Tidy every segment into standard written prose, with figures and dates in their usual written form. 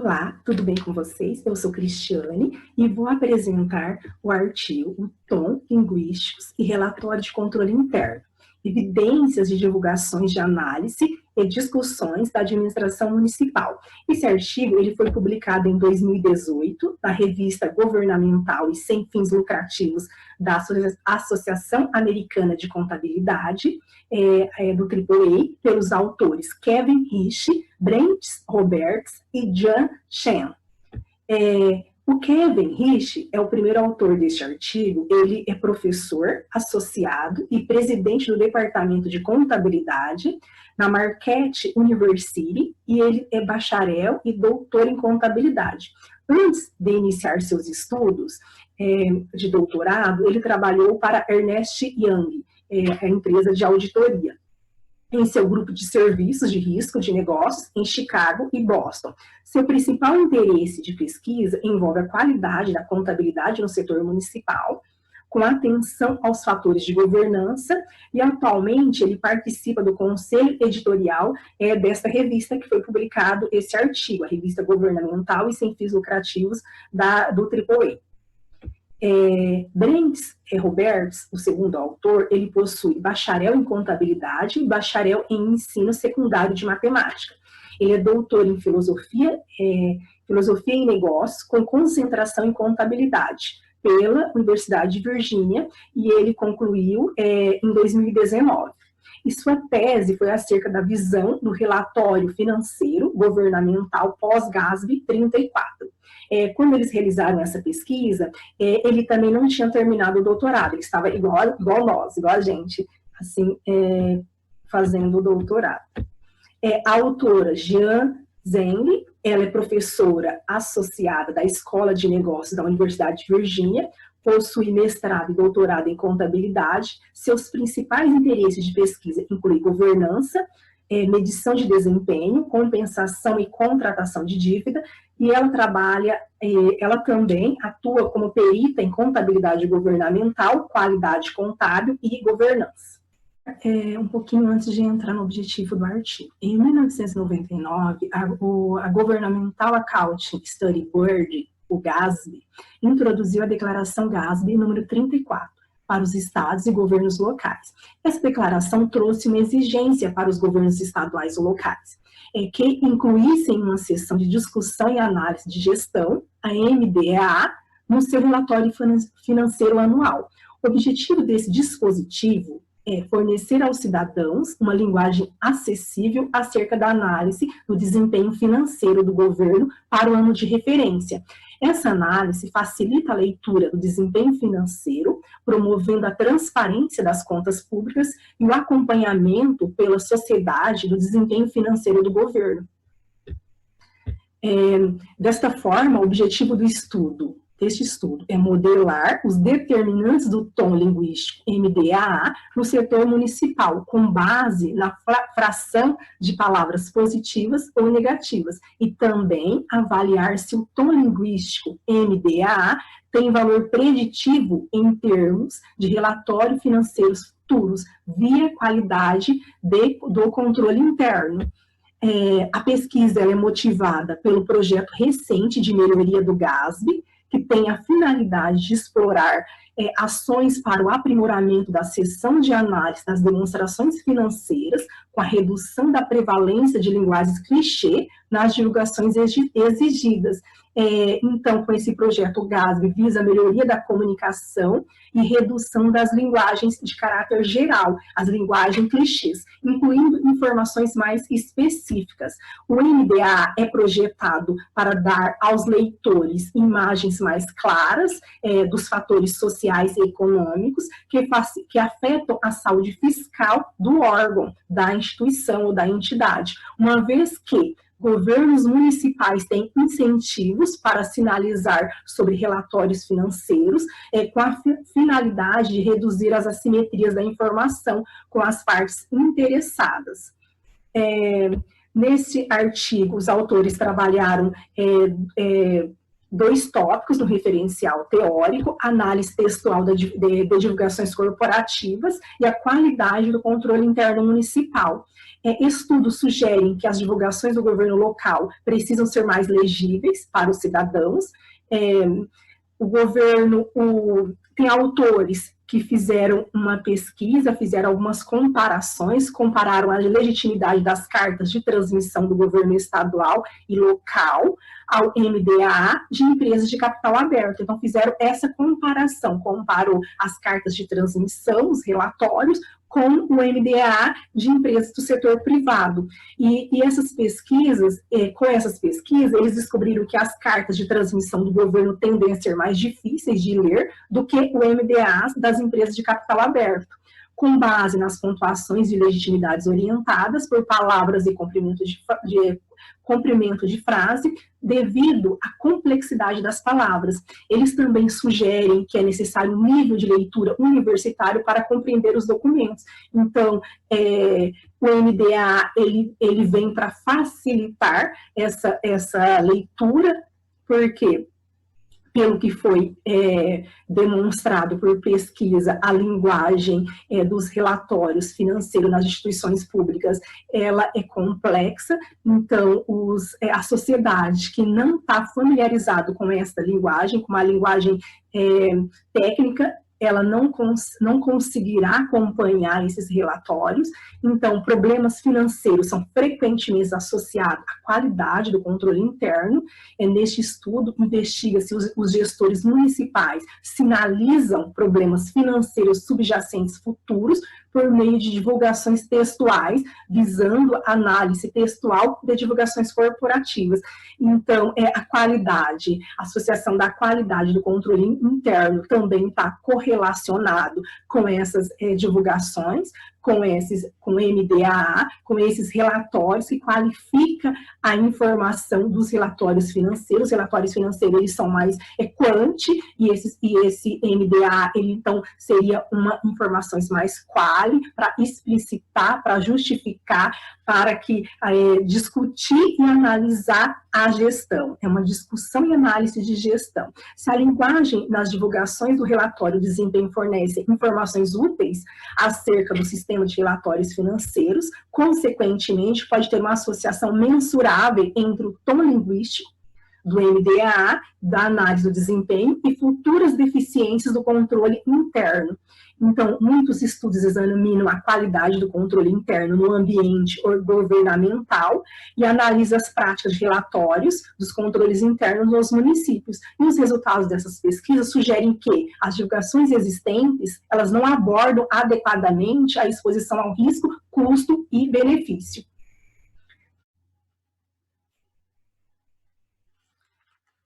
Olá, tudo bem com vocês? Eu sou Cristiane e vou apresentar o artigo O Tom Linguísticos e Relatório de Controle Interno, evidências de divulgações de análise e discussões da administração municipal. Esse artigo ele foi publicado em 2018 na revista governamental e sem fins lucrativos da Associação Americana de Contabilidade, do AAA, pelos autores Kevin Rich, Brent Roberts e John Chen. O Kevin Rich é o primeiro autor deste artigo. Ele é professor associado e presidente do Departamento de Contabilidade na Marquette University, e ele é bacharel e doutor em contabilidade. Antes de iniciar seus estudos de doutorado, ele trabalhou para Ernst Young, a empresa de auditoria, em seu grupo de serviços de risco de negócios em Chicago e Boston. Seu principal interesse de pesquisa envolve a qualidade da contabilidade no setor municipal, com atenção aos fatores de governança, e atualmente ele participa do conselho editorial desta revista que foi publicado esse artigo, a revista governamental e sem fins lucrativos do AAA. Brent Roberts, o segundo autor, ele possui bacharel em contabilidade e bacharel em ensino secundário de matemática. Ele é doutor em filosofia e negócios, com concentração em contabilidade, pela Universidade de Virgínia, e ele concluiu em 2019. E sua tese foi acerca da visão do relatório financeiro governamental pós-GASB 34. Quando eles realizaram essa pesquisa, ele também não tinha terminado o doutorado, ele estava igual nós, igual a gente, assim, fazendo o doutorado. A autora Jian Zheng, ela é professora associada da Escola de Negócios da Universidade de Virgínia, possui mestrado e doutorado em contabilidade. Seus principais interesses de pesquisa incluem governança, medição de desempenho, compensação e contratação de dívida, e ela também atua como perita em contabilidade governamental, qualidade contábil e governança. Um pouquinho antes de entrar no objetivo do artigo. Em 1999, a Governmental Accounting Study Board, o GASB, introduziu a declaração GASB número 34 para os estados e governos locais. Essa declaração trouxe uma exigência para os governos estaduais ou locais, que incluíssem uma seção de discussão e análise de gestão, a MDA, no seu relatório financeiro anual. O objetivo desse dispositivo é fornecer aos cidadãos uma linguagem acessível acerca da análise do desempenho financeiro do governo para o ano de referência. Essa análise facilita a leitura do desempenho financeiro, promovendo a transparência das contas públicas e o acompanhamento pela sociedade do desempenho financeiro do governo. Desta forma, o objetivo deste estudo é modelar os determinantes do tom linguístico MDAA no setor municipal, com base na fração de palavras positivas ou negativas, e também avaliar se o tom linguístico MDAA tem valor preditivo em termos de relatório financeiros futuros, via qualidade do controle interno. A pesquisa é motivada pelo projeto recente de melhoria do GASB, que tem a finalidade de explorar ações para o aprimoramento da seção de análise das demonstrações financeiras, com a redução da prevalência de linguagens clichê nas divulgações exigidas. Então, com esse projeto, o GASB visa a melhoria da comunicação e redução das linguagens de caráter geral, as linguagens clichês, incluindo informações mais específicas. O MDA é projetado para dar aos leitores imagens mais claras dos fatores sociais e econômicos que afetam a saúde fiscal do órgão, da instituição ou da entidade, uma vez que governos municipais têm incentivos para sinalizar sobre relatórios financeiros, com a finalidade de reduzir as assimetrias da informação com as partes interessadas. Nesse artigo, os autores trabalharam 2 tópicos no referencial teórico: análise textual de divulgações corporativas e a qualidade do controle interno municipal. Estudos sugerem que as divulgações do governo local precisam ser mais legíveis para os cidadãos. O governo, tem autores que fizeram uma pesquisa, fizeram algumas comparações, compararam a legitimidade das cartas de transmissão do governo estadual e local ao MDA de empresas de capital aberto. Então, fizeram essa comparação, comparou as cartas de transmissão, os relatórios, com o MDA de empresas do setor privado. E essas pesquisas, com essas pesquisas, eles descobriram que as cartas de transmissão do governo tendem a ser mais difíceis de ler do que o MDA das empresas de capital aberto, com base nas pontuações de legitimidades orientadas por palavras e comprimento de frase, devido à complexidade das palavras. Eles também sugerem que é necessário um nível de leitura universitário para compreender os documentos. Então, o MDA, ele vem para facilitar essa leitura, porque, pelo que foi demonstrado por pesquisa, a linguagem dos relatórios financeiros nas instituições públicas, ela é complexa. Então, a sociedade que não está familiarizado com essa linguagem, com uma linguagem técnica, ela não conseguirá acompanhar esses relatórios. Então, problemas financeiros são frequentemente associados à qualidade do controle interno. Neste estudo, investiga-se os gestores municipais sinalizam problemas financeiros subjacentes futuros por meio de divulgações textuais, visando análise textual de divulgações corporativas. Então, a qualidade, a associação da qualidade do controle interno também está correlacionado com essas divulgações, com MDA, com esses relatórios que qualifica a informação dos relatórios financeiros. Os relatórios financeiros, eles são mais quant, e esse MDA, ele então seria uma informações mais quali, para explicitar, para justificar, para que discutir e analisar a gestão. É uma discussão e análise de gestão. Se a linguagem nas divulgações do relatório de desempenho fornece informações úteis acerca do sistema de relatórios financeiros, consequentemente, pode ter uma associação mensurável entre o tom linguístico do MDA, da análise do desempenho e futuras deficiências do controle interno. Então, muitos estudos examinam a qualidade do controle interno no ambiente governamental e analisam as práticas de relatórios dos controles internos nos municípios. E os resultados dessas pesquisas sugerem que as divulgações existentes, elas não abordam adequadamente a exposição ao risco, custo e benefício.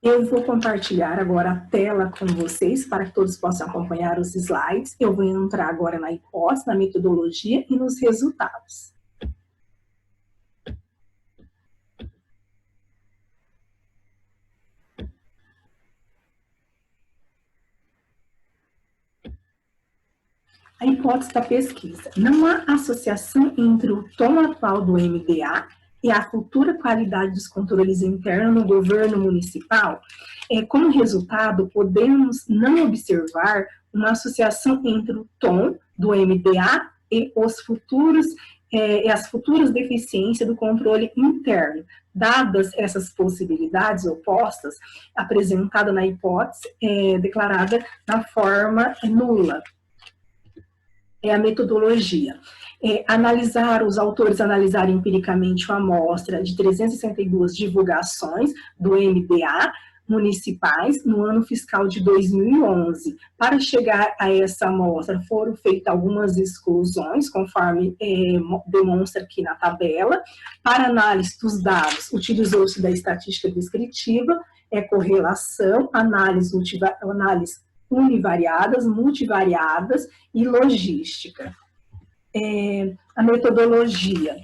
Eu vou compartilhar agora a tela com vocês para que todos possam acompanhar os slides. Eu vou entrar agora na hipótese, na metodologia e nos resultados. A hipótese da pesquisa. Não há associação entre o tom atual do MDA e a futura qualidade dos controles internos no governo municipal. Como resultado, podemos não observar uma associação entre o tom do MDA e as futuras deficiências do controle interno. Dadas essas possibilidades opostas, apresentada na hipótese, declarada na forma nula. A metodologia. Os autores analisaram empiricamente uma amostra de 362 divulgações do MDA municipais no ano fiscal de 2011. Para chegar a essa amostra, foram feitas algumas exclusões, conforme demonstra aqui na tabela. Para análise dos dados, utilizou-se da estatística descritiva, correlação, análise univariadas, multivariadas e logística. A metodologia.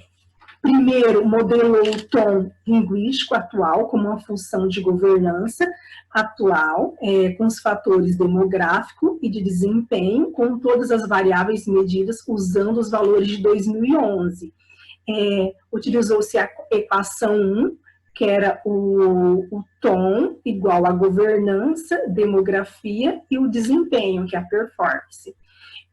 Primeiro, modelou o tom linguístico atual como uma função de governança atual, com os fatores demográfico e de desempenho, com todas as variáveis medidas usando os valores de 2011. Utilizou-se a equação 1, que era o tom igual a governança, demografia e o desempenho, que é a performance.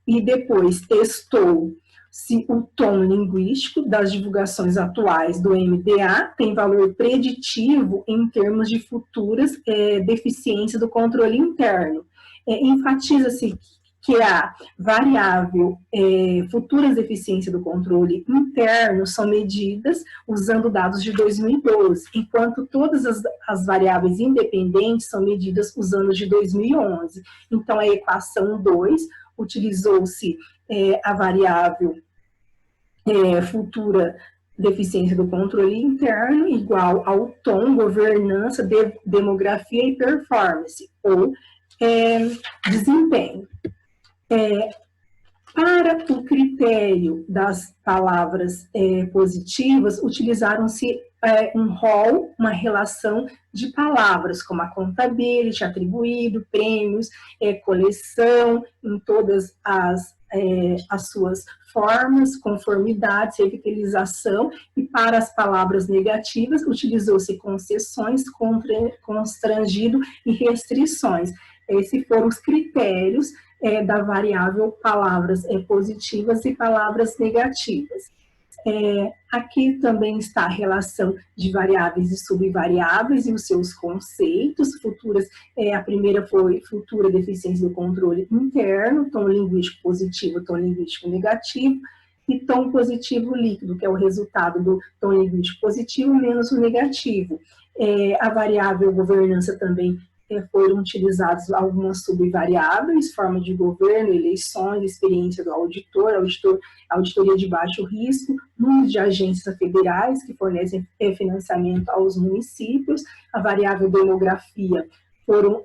E depois testou se o tom linguístico das divulgações atuais do MDA tem valor preditivo em termos de futuras deficiências do controle interno. Enfatiza-se que a variável futuras deficiências do controle interno são medidas usando dados de 2012, enquanto todas as variáveis independentes são medidas usando de 2011. Então, a equação 2 utilizou-se a variável futura deficiência do controle interno igual ao tom, governança, demografia e performance, ou desempenho. Para o critério das palavras positivas, utilizaram-se um rol, uma relação de palavras, como a contabilidade, atribuído, prêmios, coleção, em todas as suas formas, conformidades, revitalização, e para as palavras negativas, utilizou-se concessões, constrangido e restrições. Esses foram os critérios da variável palavras positivas e palavras negativas. Aqui também está a relação de variáveis e subvariáveis e os seus conceitos futuras. A primeira foi futura deficiência do controle interno, tom linguístico positivo, tom linguístico negativo, e tom positivo líquido, que é o resultado do tom linguístico positivo menos o negativo. A variável governança também foram utilizadas algumas subvariáveis, forma de governo, eleições, experiência do auditor, auditoria de baixo risco, número de agências federais que fornecem financiamento aos municípios, a variável demografia. Foram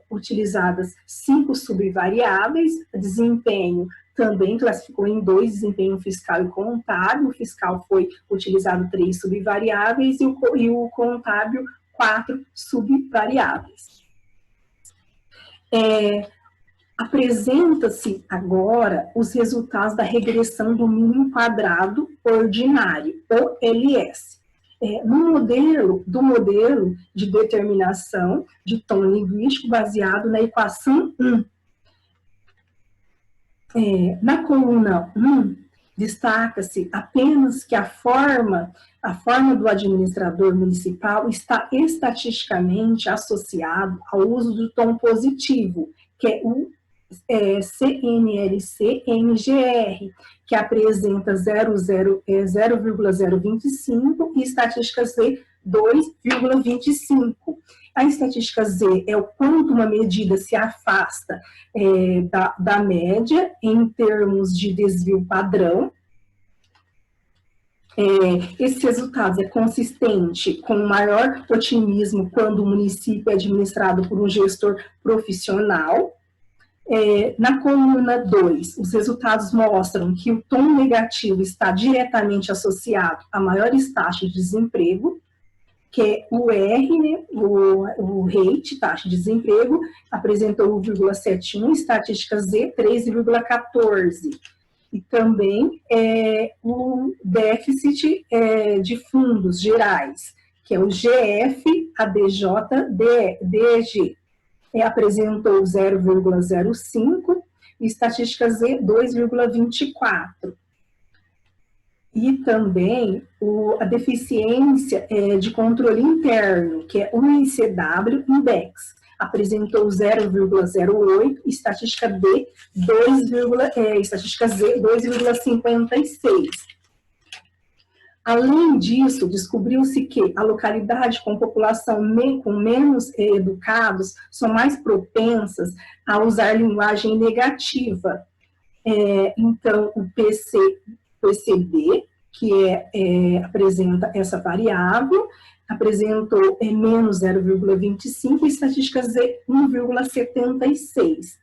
utilizadas 5 subvariáveis, desempenho também classificou em 2, desempenho fiscal e contábil. O fiscal foi utilizado 3 subvariáveis e o contábil 4 subvariáveis. Apresenta-se agora os resultados da regressão do mínimo quadrado ordinário, ou LS. Do modelo de determinação de tom linguístico baseado na equação 1. Na coluna 1, destaca-se apenas que a forma do administrador municipal está estatisticamente associado ao uso do tom positivo, que é o CNLC-NGR, que apresenta 0,025 e estatística Z 2,25. A estatística Z é o quanto uma medida se afasta da média em termos de desvio padrão. Esse resultado é consistente com maior otimismo quando o município é administrado por um gestor profissional. Na coluna 2, os resultados mostram que o tom negativo está diretamente associado a maiores taxas de desemprego, que é o R, né, o rate, taxa de desemprego, apresentou 1,71, estatística Z, 3,14. E também o déficit de fundos gerais, que é o GF, ABJ, DEG. Apresentou 0,05, e estatística Z, 2,24. E também a deficiência de controle interno, que é o ICW Index, apresentou 0,08, estatística D, estatística Z, 2,56. Além disso, descobriu-se que a localidade com população com menos educados são mais propensas a usar linguagem negativa. Então, o PCD, que apresenta essa variável, apresentou menos 0,25 e estatística Z 1,76.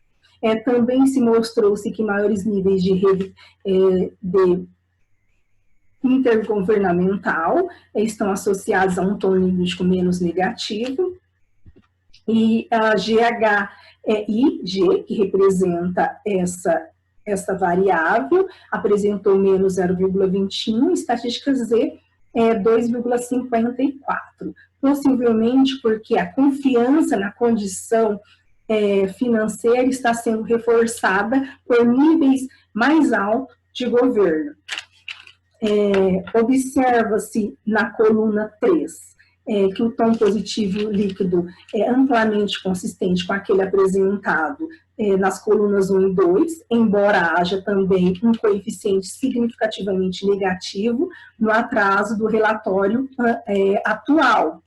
Também se mostrou-se que maiores níveis de rede intergovernamental estão associados a um tom linguístico menos negativo, e a GHIG, que representa essa variável, apresentou menos 0,21, estatística Z é 2,54. Possivelmente porque a confiança na condição financeira está sendo reforçada por níveis mais altos de governo. Observa-se na coluna 3 que o tom positivo líquido é amplamente consistente com aquele apresentado nas colunas 1 e 2, embora haja também um coeficiente significativamente negativo no atraso do relatório atual.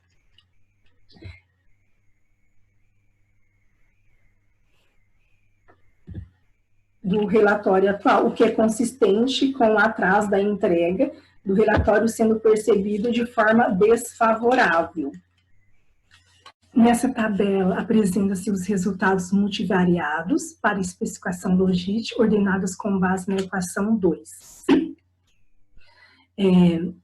O que é consistente com o atraso da entrega do relatório sendo percebido de forma desfavorável. Nessa tabela, apresenta-se os resultados multivariados para especificação logística ordenados com base na equação 2.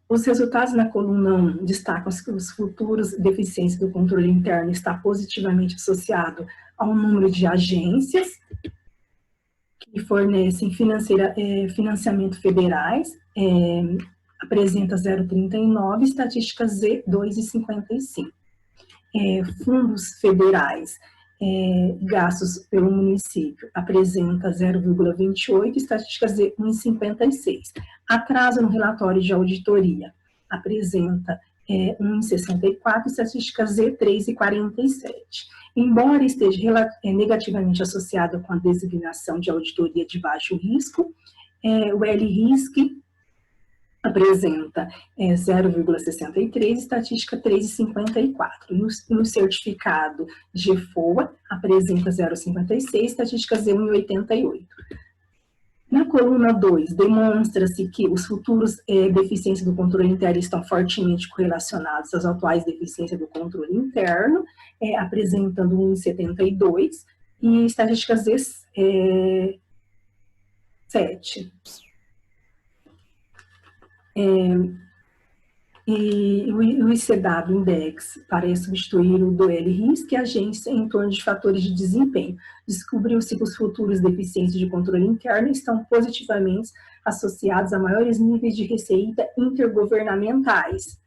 Os resultados na coluna 1 destacam-se que os futuros deficiências do controle interno está positivamente associado ao número de agências que fornecem financiamento federais, apresenta 0,39, estatística Z 2,55. Fundos federais gastos pelo município apresenta 0,28, estatística Z 1,56. Atraso no relatório de auditoria apresenta 1,64, estatística Z 3,47. Embora esteja negativamente associado com a designação de auditoria de baixo risco, o L-RISC apresenta 0,63, estatística 3,54. No certificado de FOA, apresenta 0,56, estatística 1,88. Na coluna 2, demonstra-se que os futuros deficiências do controle interno estão fortemente correlacionados às atuais deficiências do controle interno, apresentando 1,72, e estatística Z 7. E o ICW Index parece substituir o do L-RISC, agência em torno de fatores de desempenho. Descobriu-se que os futuros deficientes de controle interno estão positivamente associados a maiores níveis de receita intergovernamentais.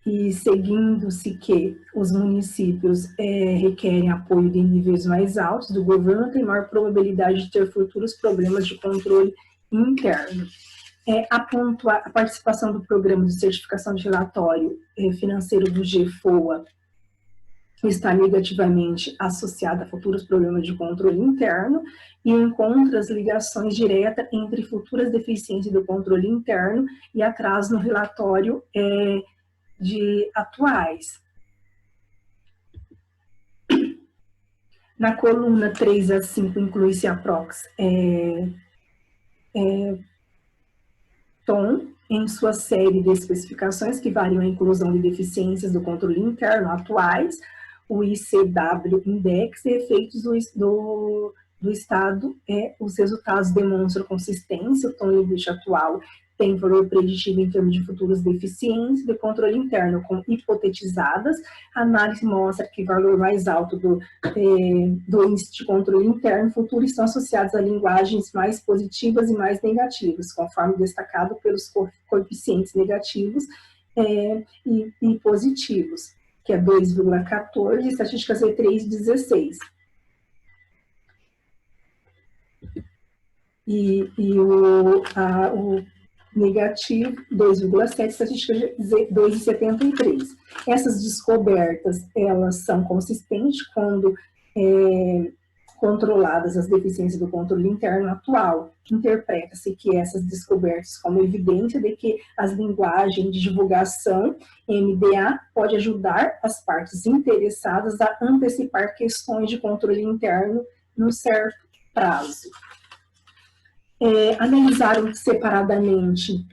E seguindo-se que os municípios requerem apoio de níveis mais altos do governo, tem maior probabilidade de ter futuros problemas de controle interno. A participação do programa de certificação de relatório financeiro do GFOA está negativamente associada a futuros problemas de controle interno e encontra as ligações diretas entre futuras deficiências do controle interno e atraso no relatório de atuais. Na coluna 3 a 5 inclui-se a prox TOM em sua série de especificações que variam a inclusão de deficiências do controle interno atuais, o ICW Index e efeitos do Estado. Os resultados demonstram consistência, o tom limite atual tem valor preditivo em termos de futuras deficiências de controle interno, com hipotetizadas. A análise mostra que o valor mais alto do índice de controle interno futuro estão associados a linguagens mais positivas e mais negativas, conforme destacado pelos coeficientes negativos e positivos, que é 2,14, e estatística Z 3,16. O negativo 2,7, estatística Z 2,73. Essas descobertas, elas são consistentes quando controladas as deficiências do controle interno atual. Interpreta-se que essas descobertas como evidência de que as linguagens de divulgação MDA pode ajudar as partes interessadas a antecipar questões de controle interno num certo prazo. Analisaram separadamente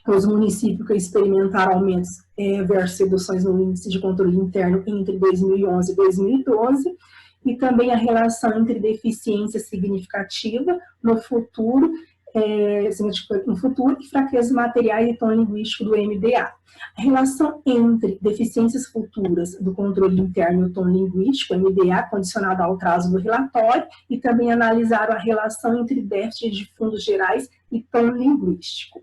os municípios que experimentaram aumentos versus reduções no índice de controle interno entre 2011 e 2012, e também a relação entre deficiência significativa no futuro no futuro, e fraquezas materiais e tom linguístico do MDA. A relação entre deficiências futuras do controle interno e o tom linguístico, MDA, condicionada ao traço do relatório, e também analisaram a relação entre déficit de fundos gerais e tom linguístico.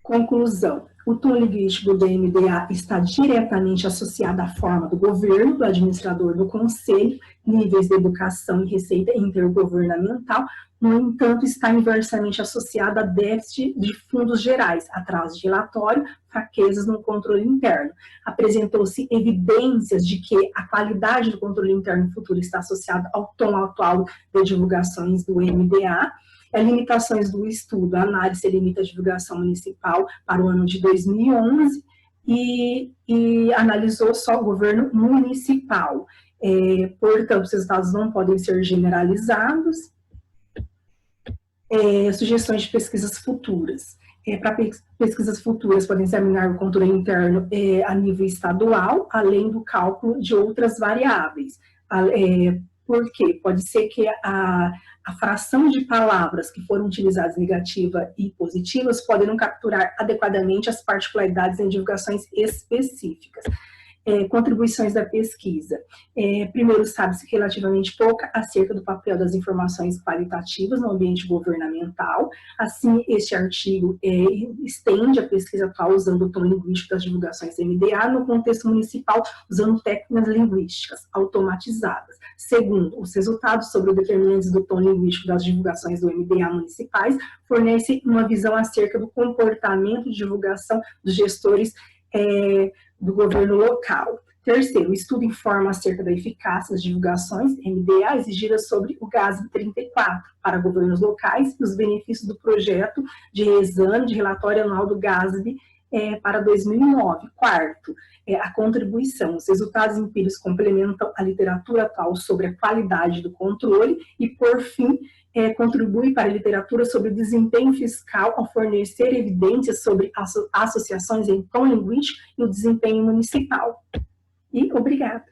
Conclusão. O tom linguístico do MDA está diretamente associado à forma do governo, do administrador do conselho, níveis de educação e receita intergovernamental, no entanto, está inversamente associado a déficit de fundos gerais, atraso de relatório, fraquezas no controle interno. Apresentou-se evidências de que a qualidade do controle interno futuro está associada ao tom atual de divulgações do MDA. Limitações do estudo, a análise limita a divulgação municipal para o ano de 2011 e analisou só o governo municipal. Portanto, os resultados não podem ser generalizados. Sugestões de pesquisas futuras. Para pesquisas futuras, podem examinar o controle interno a nível estadual, além do cálculo de outras variáveis. Por quê? Pode ser que a fração de palavras que foram utilizadas negativa e positivas podem não capturar adequadamente as particularidades em divulgações específicas. Contribuições da pesquisa. Primeiro, sabe-se relativamente pouco acerca do papel das informações qualitativas no ambiente governamental. Assim, este artigo estende a pesquisa atual usando o tom linguístico das divulgações MDA no contexto municipal, usando técnicas linguísticas automatizadas. Segundo, os resultados sobre os determinantes do tom linguístico das divulgações do MDA municipais fornecem uma visão acerca do comportamento de divulgação dos gestores do governo local. Terceiro, o estudo informa acerca da eficácia das divulgações MDA exigidas sobre o GASB 34 para governos locais e os benefícios do projeto de exame de relatório anual do GASB para 2009. Quarto, a contribuição. Os resultados empíricos complementam a literatura atual sobre a qualidade do controle e, por fim, contribui para a literatura sobre o desempenho fiscal ao fornecer evidências sobre associações em tom linguístico e o desempenho municipal. E obrigada.